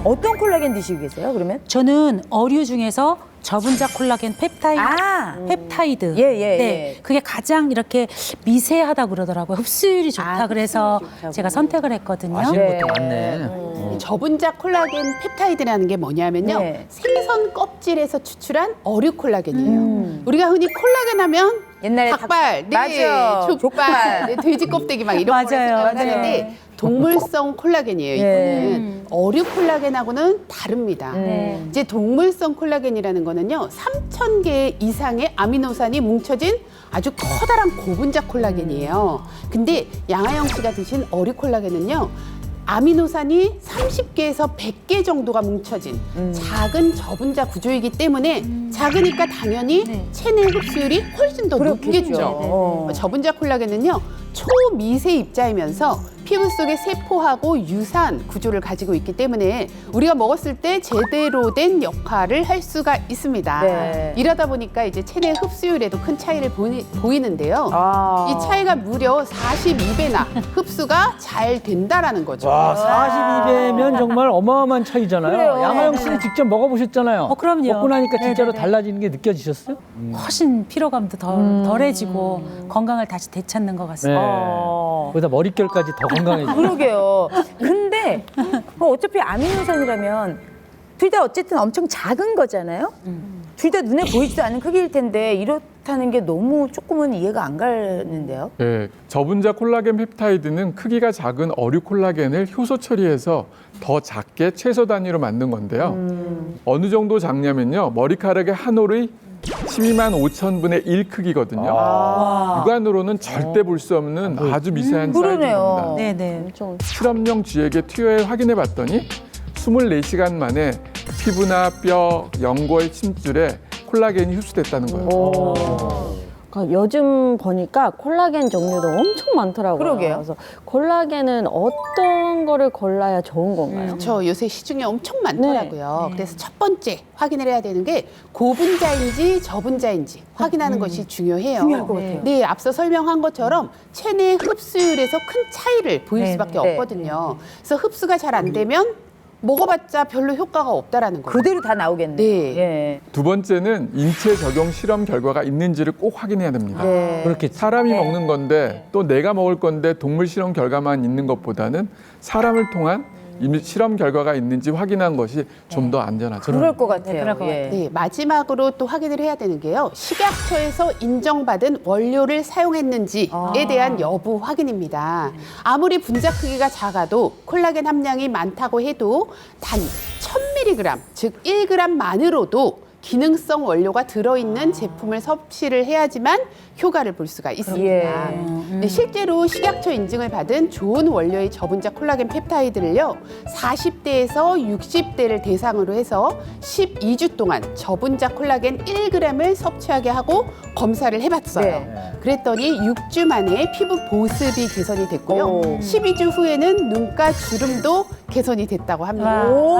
어떤 콜라겐 드시고 계세요, 그러면? 저는 어류 중에서 저분자 콜라겐 펩타이드. 네, 그게 가장 이렇게 미세하다고 그러더라고요. 흡수율이 좋다. 그래서 제가 선택을 했거든요. 아시는 것도 많네. 저분자 콜라겐 펩타이드라는 게 뭐냐면요. 네. 생선 껍질에서 추출한 어류 콜라겐이에요. 우리가 흔히 콜라겐 하면 옛날에 닭발, 네, 맞아. 족발, 네, 돼지 껍데기 막 이런 걸 맞아요. 생각하는데 동물성 콜라겐이에요. 이거는 어류 콜라겐하고는 다릅니다. 이제 동물성 콜라겐이라는 거는요, 3,000개 이상의 아미노산이 뭉쳐진 아주 커다란 고분자 콜라겐이에요. 근데 양하영 씨가 드신 어류 콜라겐은요, 아미노산이 30개에서 100개 정도가 뭉쳐진 작은 저분자 구조이기 때문에 작으니까 당연히 체내 흡수율이 훨씬 더 높겠죠. 저분자 콜라겐은요, 초미세 입자이면서 피부 속의 세포하고 유사한 구조를 가지고 있기 때문에 우리가 먹었을 때 제대로 된 역할을 할 수가 있습니다. 네. 이러다 보니까 이제 체내 흡수율에도 큰 차이를 보이는데요. 아. 이 차이가 무려 42배나 흡수가 잘 된다라는 거죠. 와, 42배면 정말 어마어마한 차이잖아요. 그래요. 양하영 씨는 직접 먹어보셨잖아요. 그럼요. 먹고 나니까 진짜로 네네네. 달라지는 게 느껴지셨어요? 훨씬 피로감도 덜해지고 건강을 다시 되찾는 것 같습니다. 어. 거기다 머릿결까지 더 건강해지고. 그러게요. 근데 어차피 아미노산이라면 둘 다 어쨌든 엄청 작은 거잖아요. 둘 다 눈에 보이지도 않는 크기일 텐데 이렇다는 게 너무 조금은 이해가 안 가는데요. 네, 저분자 콜라겐 펩타이드는 크기가 작은 어류 콜라겐을 효소 처리해서 더 작게 최소 단위로 만든 건데요. 어느 정도 작냐면요, 머리카락의 한 올의 12만 5천분의 1 크기거든요. 육안으로는 절대 볼 수 없는 아주 미세한 그러네요. 사이즈입니다. 네네. 실험용 쥐에게 투여해 확인해 봤더니 24시간 만에 피부나 뼈, 연골 침줄에 콜라겐이 흡수됐다는 거예요. 그러니까 요즘 보니까 콜라겐 종류도 엄청 많더라고요. 그러게요. 그래서 콜라겐은 어떤 거를 골라야 좋은 건가요? 저 요새 시중에 엄청 많더라고요. 그래서 첫 번째 확인을 해야 되는 게 고분자인지 저분자인지 확인하는 것이 중요해요. 중요할 것 같아요. 네, 앞서 설명한 것처럼 체내 흡수율에서 큰 차이를 보일 수밖에 없거든요. 그래서 흡수가 잘 안 되면 먹어봤자 별로 효과가 없다라는 거예요. 그대로 다 나오겠네요. 네. 예. 두 번째는 인체 적용 실험 결과가 있는지를 꼭 확인해야 됩니다. 네. 그렇게 사람이 먹는 건데 또 내가 먹을 건데 동물 실험 결과만 있는 것보다는 사람을 통한 실험 결과가 있는지 확인한 것이 좀 더 안전하죠. 그럴 것 같아요. 그럴 것 예. 네, 마지막으로 또 확인을 해야 되는 게요. 식약처에서 인정받은 원료를 사용했는지에 대한 여부 확인입니다. 아무리 분자 크기가 작아도 콜라겐 함량이 많다고 해도 단 1000mg, 즉 1g만으로도 기능성 원료가 들어있는 제품을 섭취를 해야지만 효과를 볼 수가 있습니다. 예. 네, 실제로 식약처 인증을 받은 좋은 원료의 저분자 콜라겐 펩타이드를요, 40대에서 60대를 대상으로 해서 12주 동안 저분자 콜라겐 1g을 섭취하게 하고 검사를 해봤어요. 네. 그랬더니 6주 만에 피부 보습이 개선이 됐고요. 오. 12주 후에는 눈가 주름도 개선이 됐다고 합니다. 오.